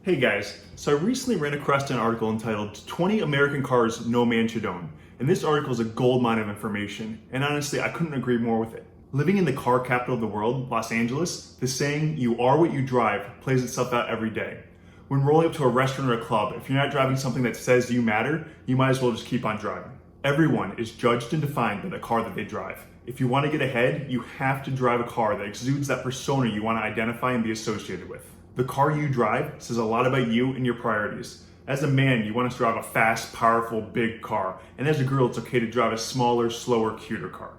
Hey guys, so I recently ran across an article entitled 20 American Cars No Man Should Own. And this article is a goldmine of information, and honestly, I couldn't agree more with it. Living in the car capital of the world, Los Angeles, the saying, "you are what you drive," plays itself out every day. When rolling up to a restaurant or a club, if you're not driving something that says you matter, you might as well just keep on driving. Everyone is judged and defined by the car that they drive. If you want to get ahead, you have to drive a car that exudes that persona you want to identify and be associated with. The car you drive says a lot about you and your priorities. As a man, you want to drive a fast, powerful, big car. And as a girl, it's okay to drive a smaller, slower, cuter car.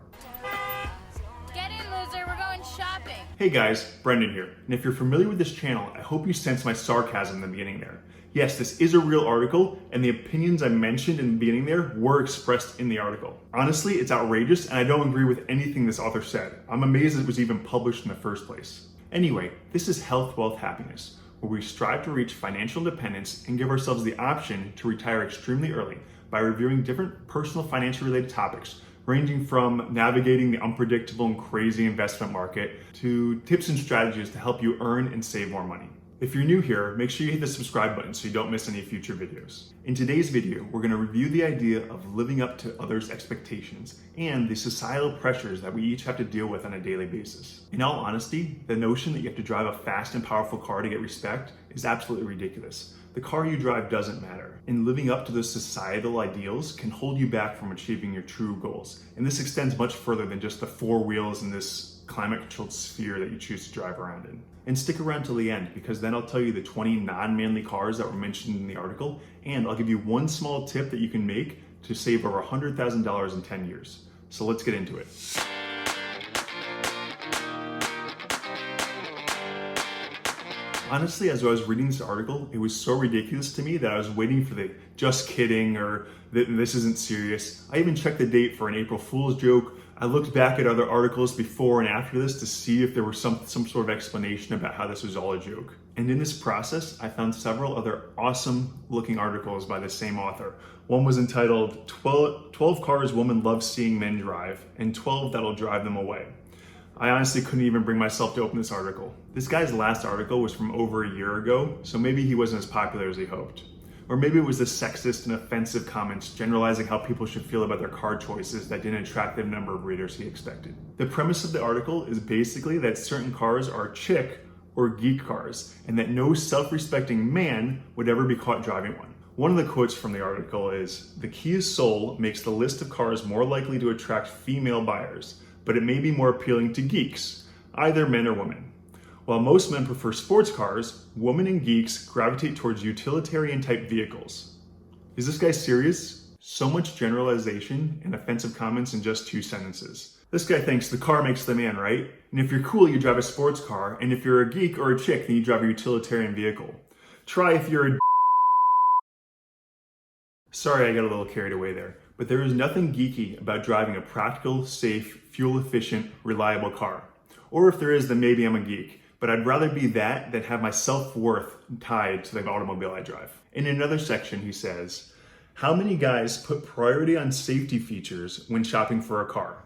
Get in, loser, we're going shopping. Hey guys, Brendan here. And if you're familiar with this channel, I hope you sense my sarcasm in the beginning there. Yes, this is a real article, and the opinions I mentioned in the beginning there were expressed in the article. Honestly, it's outrageous, and I don't agree with anything this author said. I'm amazed it was even published in the first place. Anyway, this is Health, Wealth, Happiness, where we strive to reach financial independence and give ourselves the option to retire extremely early by reviewing different personal financial related topics, ranging from navigating the unpredictable and crazy investment market to tips and strategies to help you earn and save more money. If you're new here, make sure you hit the subscribe button so you don't miss any future videos. In today's video, we're going to review the idea of living up to others' expectations and the societal pressures that we each have to deal with on a daily basis. In all honesty, the notion that you have to drive a fast and powerful car to get respect is absolutely ridiculous. The car you drive doesn't matter, and living up to those societal ideals can hold you back from achieving your true goals. And this extends much further than just the four wheels in this climate-controlled sphere that you choose to drive around in. And stick around till the end, because then I'll tell you the 20 non-manly cars that were mentioned in the article, and I'll give you one small tip that you can make to save over $100,000 in 10 years. So let's get into it. Honestly, as I was reading this article, it was so ridiculous to me that I was waiting for the "just kidding" or "this isn't serious." I even checked the date for an April Fool's joke. I looked back at other articles before and after this to see if there was some sort of explanation about how this was all a joke. And in this process, I found several other awesome looking articles by the same author. One was entitled 12 Cars Women Love Seeing Men Drive and 12 That'll Drive Them Away. I honestly couldn't even bring myself to open this article. This guy's last article was from over a year ago, so maybe he wasn't as popular as he hoped. Or maybe it was the sexist and offensive comments generalizing how people should feel about their car choices that didn't attract the number of readers he expected. The premise of the article is basically that certain cars are chick or geek cars, and that no self-respecting man would ever be caught driving one. One of the quotes from the article is, "The Kia Soul makes the list of cars more likely to attract female buyers, but it may be more appealing to geeks, either men or women. While most men prefer sports cars, women and geeks gravitate towards utilitarian type vehicles." Is this guy serious? So much generalization and offensive comments in just 2 sentences. This guy thinks the car makes the man, right? And if you're cool, you drive a sports car, and if you're a geek or a chick, then you drive a utilitarian vehicle. Try if you're a Sorry, I got a little carried away there. But there is nothing geeky about driving a practical, safe, fuel-efficient, reliable car. Or if there is, then maybe I'm a geek. But I'd rather be that than have my self-worth tied to the automobile I drive. In another section, he says, "How many guys put priority on safety features when shopping for a car?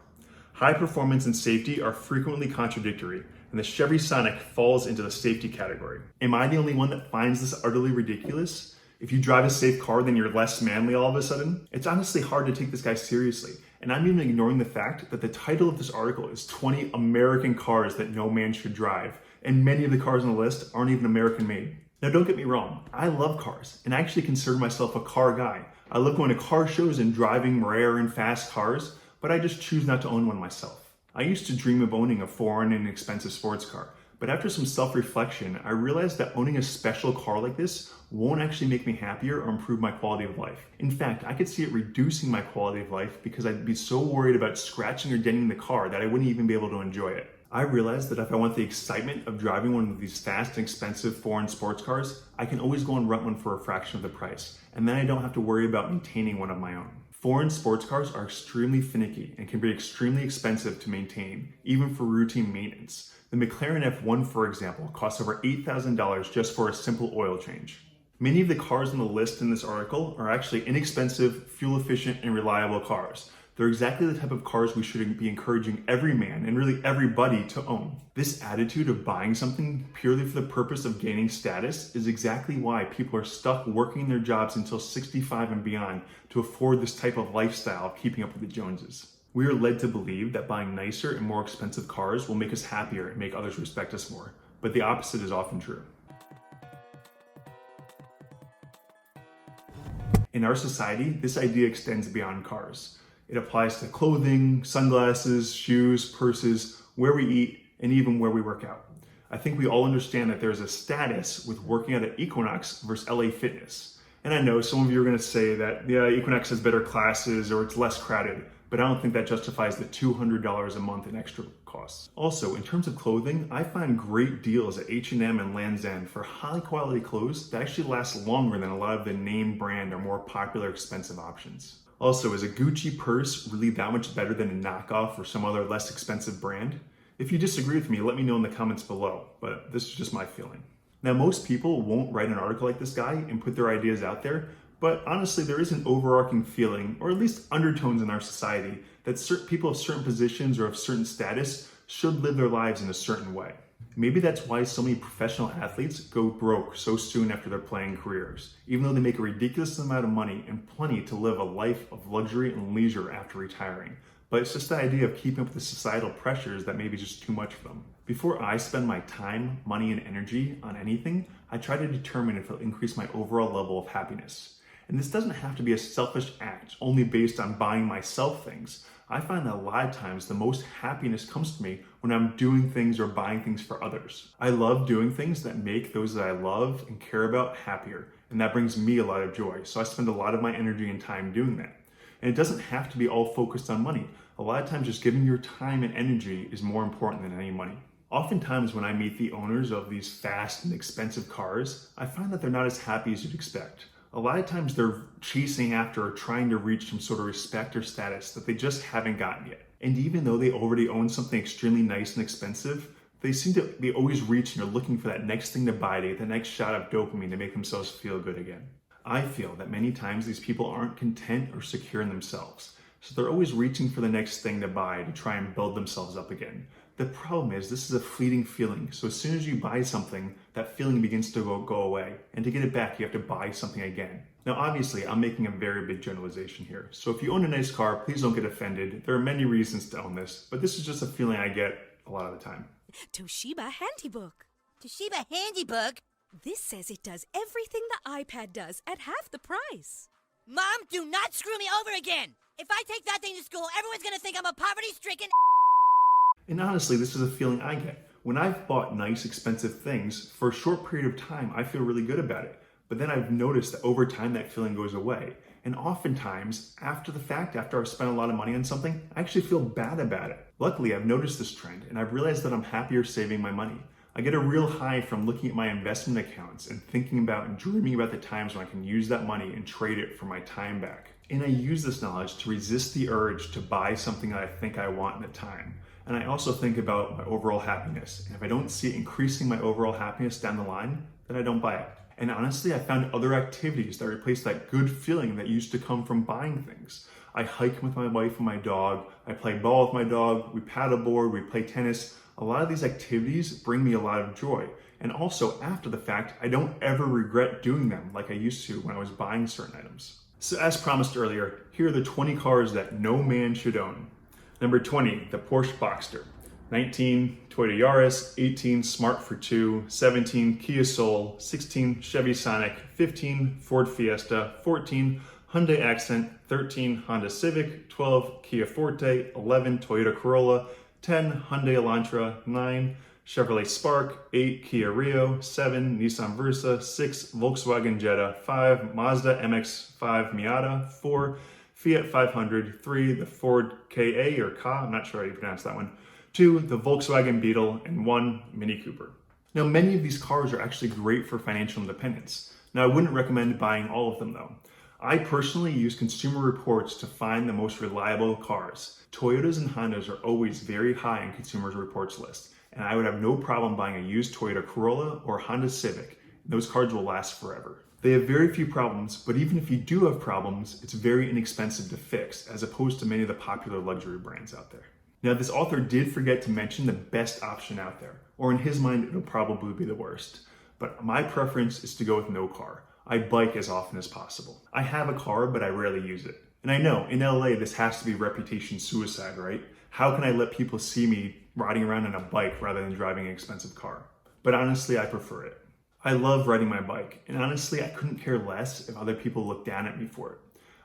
High performance and safety are frequently contradictory, and the Chevy Sonic falls into the safety category. Am I the only one that finds this utterly ridiculous? If you drive a safe car, then you're less manly all of a sudden?" It's honestly hard to take this guy seriously. And I'm even ignoring the fact that the title of this article is 20 American Cars That No Man Should Drive. And many of the cars on the list aren't even American made. Now don't get me wrong, I love cars, and I actually consider myself a car guy. I love going to car shows and driving rare and fast cars, but I just choose not to own one myself. I used to dream of owning a foreign and expensive sports car. But after some self-reflection, I realized that owning a special car like this won't actually make me happier or improve my quality of life. In fact, I could see it reducing my quality of life because I'd be so worried about scratching or denting the car that I wouldn't even be able to enjoy it. I realized that if I want the excitement of driving one of these fast and expensive foreign sports cars, I can always go and rent one for a fraction of the price, and then I don't have to worry about maintaining one of my own. Foreign sports cars are extremely finicky and can be extremely expensive to maintain, even for routine maintenance. The McLaren F1, for example, costs over $8,000 just for a simple oil change. Many of the cars on the list in this article are actually inexpensive, fuel-efficient, and reliable cars. They're exactly the type of cars we should be encouraging every man and really everybody to own. This attitude of buying something purely for the purpose of gaining status is exactly why people are stuck working their jobs until 65 and beyond to afford this type of lifestyle of keeping up with the Joneses. We are led to believe that buying nicer and more expensive cars will make us happier and make others respect us more, but the opposite is often true. In our society, this idea extends beyond cars. It applies to clothing, sunglasses, shoes, purses, where we eat, and even where we work out. I think we all understand that there's a status with working out at Equinox versus LA Fitness. And I know some of you are going to say that, yeah, Equinox has better classes or it's less crowded, but I don't think that justifies the $200 a month in extra costs. Also, in terms of clothing, I find great deals at H&M and Land's End for high quality clothes that actually last longer than a lot of the name brand or more popular expensive options. Also, is a Gucci purse really that much better than a knockoff or some other less expensive brand? If you disagree with me, let me know in the comments below, but this is just my feeling. Now, most people won't write an article like this guy and put their ideas out there, but honestly, there is an overarching feeling, or at least undertones in our society, that certain people of certain positions or of certain status should live their lives in a certain way. Maybe that's why so many professional athletes go broke so soon after their playing careers, even though they make a ridiculous amount of money and plenty to live a life of luxury and leisure after retiring. But it's just the idea of keeping up with the societal pressures that may be just too much for them. Before I spend my time, money, and energy on anything, I try to determine if it'll increase my overall level of happiness. And this doesn't have to be a selfish act only based on buying myself things. I find that a lot of times the most happiness comes to me when I'm doing things or buying things for others. I love doing things that make those that I love and care about happier, and that brings me a lot of joy. So I spend a lot of my energy and time doing that. And it doesn't have to be all focused on money. A lot of times just giving your time and energy is more important than any money. Oftentimes when I meet the owners of these fast and expensive cars, I find that they're not as happy as you'd expect. A lot of times they're chasing after or trying to reach some sort of respect or status that they just haven't gotten yet. And even though they already own something extremely nice and expensive, they seem to be always reaching or looking for that next thing to buy to get the next shot of dopamine to make themselves feel good again. I feel that many times these people aren't content or secure in themselves. So they're always reaching for the next thing to buy to try and build themselves up again. The problem is this is a fleeting feeling. So as soon as you buy something, that feeling begins to go away. And to get it back, you have to buy something again. Now, obviously, I'm making a very big generalization here. So if you own a nice car, please don't get offended. There are many reasons to own this, but this is just a feeling I get a lot of the time. Toshiba Handybook. Toshiba Handybook? This says it does everything the iPad does at half the price. Mom, do not screw me over again! If I take that thing to school, everyone's gonna think I'm a poverty-stricken. And honestly, this is a feeling I get. When I've bought nice, expensive things, for a short period of time, I feel really good about it. But then I've noticed that over time, that feeling goes away. And oftentimes, after the fact, after I've spent a lot of money on something, I actually feel bad about it. Luckily, I've noticed this trend, and I've realized that I'm happier saving my money. I get a real high from looking at my investment accounts and thinking about and dreaming about the times when I can use that money and trade it for my time back. And I use this knowledge to resist the urge to buy something that I think I want in the time. And I also think about my overall happiness. And if I don't see it increasing my overall happiness down the line, then I don't buy it. And honestly, I found other activities that replace that good feeling that used to come from buying things. I hike with my wife and my dog. I play ball with my dog. We paddleboard, we play tennis. A lot of these activities bring me a lot of joy. And also, after the fact, I don't ever regret doing them like I used to when I was buying certain items. So as promised earlier, here are the 20 cars that no man should own. Number 20, the Porsche Boxster. 19, Toyota Yaris. 18, Smart for 2. 17, Kia Soul. 16, Chevy Sonic. 15, Ford Fiesta. 14, Hyundai Accent. 13, Honda Civic. 12, Kia Forte. 11, Toyota Corolla. 10, Hyundai Elantra. 9, Chevrolet Spark. 8, Kia Rio. 7, Nissan Versa. 6, Volkswagen Jetta. 5, Mazda MX-5 Miata. 4, Fiat 500. 3, the Ford Ka or Ka, I'm not sure how you pronounce that one. 2, the Volkswagen Beetle, and 1, Mini Cooper. Now, many of these cars are actually great for financial independence. Now, I wouldn't recommend buying all of them though. I personally use Consumer Reports to find the most reliable cars. Toyotas and Hondas are always very high in Consumer Reports list, and I would have no problem buying a used Toyota Corolla or Honda Civic. Those cars will last forever. They have very few problems, but even if you do have problems, it's very inexpensive to fix, as opposed to many of the popular luxury brands out there. Now, this author did forget to mention the best option out there, or in his mind, it'll probably be the worst. But my preference is to go with no car. I bike as often as possible. I have a car, but I rarely use it. And I know, in LA, this has to be reputation suicide, right? How can I let people see me riding around on a bike rather than driving an expensive car? But honestly, I prefer it. I love riding my bike, and honestly, I couldn't care less if other people look down at me for it.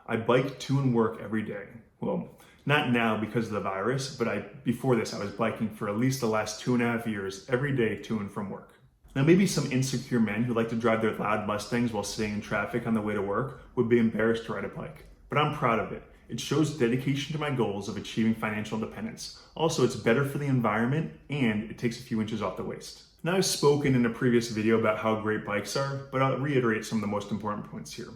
I bike to and work every day. Well, not now because of the virus, but before this, I was biking for at least the last 2.5 years, every day to and from work. Now, maybe some insecure men who like to drive their loud Mustangs while sitting in traffic on the way to work would be embarrassed to ride a bike, but I'm proud of it. It shows dedication to my goals of achieving financial independence. Also, it's better for the environment, and it takes a few inches off the waist. Now, I've spoken in a previous video about how great bikes are, but I'll reiterate some of the most important points here.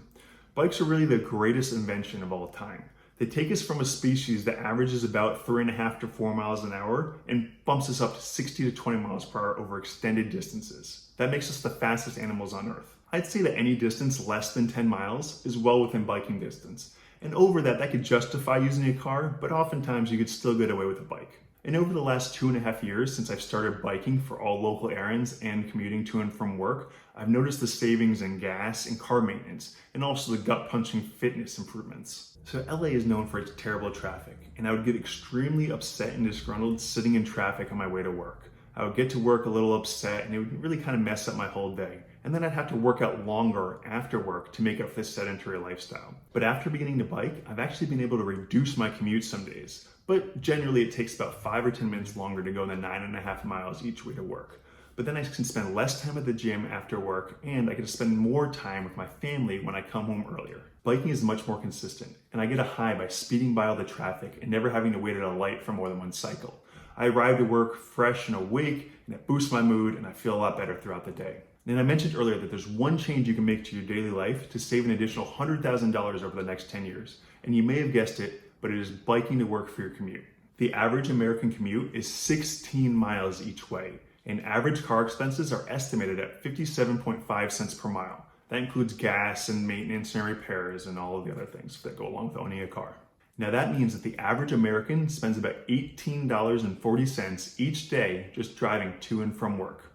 Bikes are really the greatest invention of all time. They take us from a species that averages about 3.5 to 4 miles an hour and bumps us up to 60 to 20 miles per hour over extended distances. That makes us the fastest animals on Earth. I'd say that any distance less than 10 miles is well within biking distance. And over that could justify using a car, but oftentimes you could still get away with a bike. And over the last 2.5 years since I've started biking for all local errands and commuting to and from work, I've noticed the savings in gas and car maintenance, and also the gut-punching fitness improvements. So LA is known for its terrible traffic, and I would get extremely upset and disgruntled sitting in traffic on my way to work. I would get to work a little upset, and it would really kind of mess up my whole day. And then I'd have to work out longer after work to make up for this sedentary lifestyle. But after beginning to bike, I've actually been able to reduce my commute some days. But generally it takes about 5 or 10 minutes longer to go than 9.5 miles each way to work. But then I can spend less time at the gym after work, and I get to spend more time with my family when I come home earlier. Biking is much more consistent, and I get a high by speeding by all the traffic and never having to wait at a light for more than one cycle. I arrive to work fresh and awake, and it boosts my mood, and I feel a lot better throughout the day. And I mentioned earlier that there's one change you can make to your daily life to save an additional $100,000 over the next 10 years. And you may have guessed it, but it is biking to work for your commute. The average American commute is 16 miles each way, and average car expenses are estimated at 57.5 cents per mile. That includes gas and maintenance and repairs and all of the other things that go along with owning a car. Now that means that the average American spends about $18.40 each day just driving to and from work.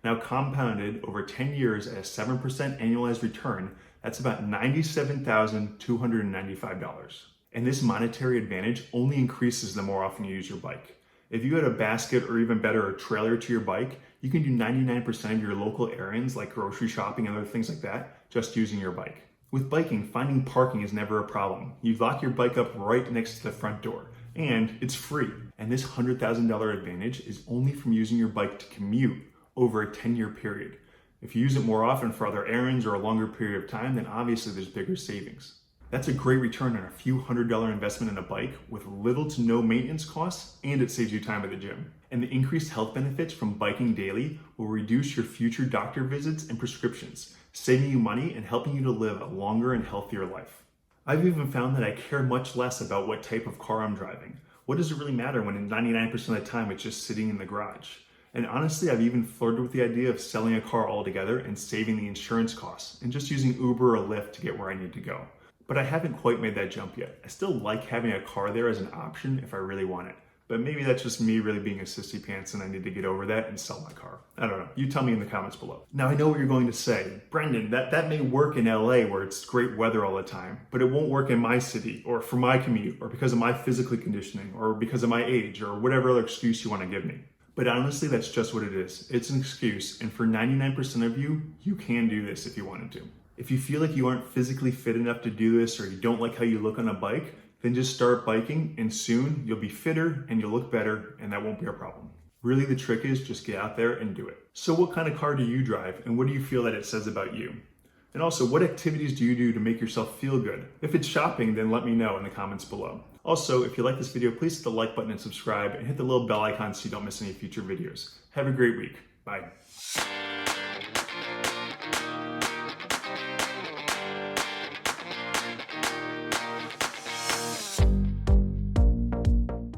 Now compounded over 10 years at a 7% annualized return, that's about $97,295. And this monetary advantage only increases the more often you use your bike. If you had a basket or even better, a trailer to your bike, you can do 99% of your local errands like grocery shopping and other things like that just using your bike. With biking, finding parking is never a problem. You lock your bike up right next to the front door, and it's free. And this $100,000 advantage is only from using your bike to commute over a 10-year period. If you use it more often for other errands or a longer period of time, then obviously there's bigger savings. That's a great return on a few $100 investment in a bike with little to no maintenance costs, and it saves you time at the gym. And the increased health benefits from biking daily will reduce your future doctor visits and prescriptions, saving you money and helping you to live a longer and healthier life. I've even found that I care much less about what type of car I'm driving. What does it really matter when 99% of the time it's just sitting in the garage? And honestly, I've even flirted with the idea of selling a car altogether and saving the insurance costs and just using Uber or Lyft to get where I need to go. But I haven't quite made that jump yet. I still like having a car there as an option if I really want it. But maybe that's just me really being a sissy pants and I need to get over that and sell my car. I don't know. You tell me in the comments below. Now I know what you're going to say. Brendan, that may work in LA where it's great weather all the time, but it won't work in my city or for my commute or because of my physical conditioning or because of my age or whatever other excuse you want to give me. But honestly, that's just what it is. It's an excuse, and for 99% of you, you can do this if you wanted to. If you feel like you aren't physically fit enough to do this or you don't like how you look on a bike, then just start biking and soon you'll be fitter and you'll look better and that won't be a problem. Really, the trick is just get out there and do it. So what kind of car do you drive and what do you feel that it says about you? And also, what activities do you do to make yourself feel good? If it's shopping, then let me know in the comments below. Also, if you like this video, please hit the like button and subscribe and hit the little bell icon so you don't miss any future videos. Have a great week. Bye.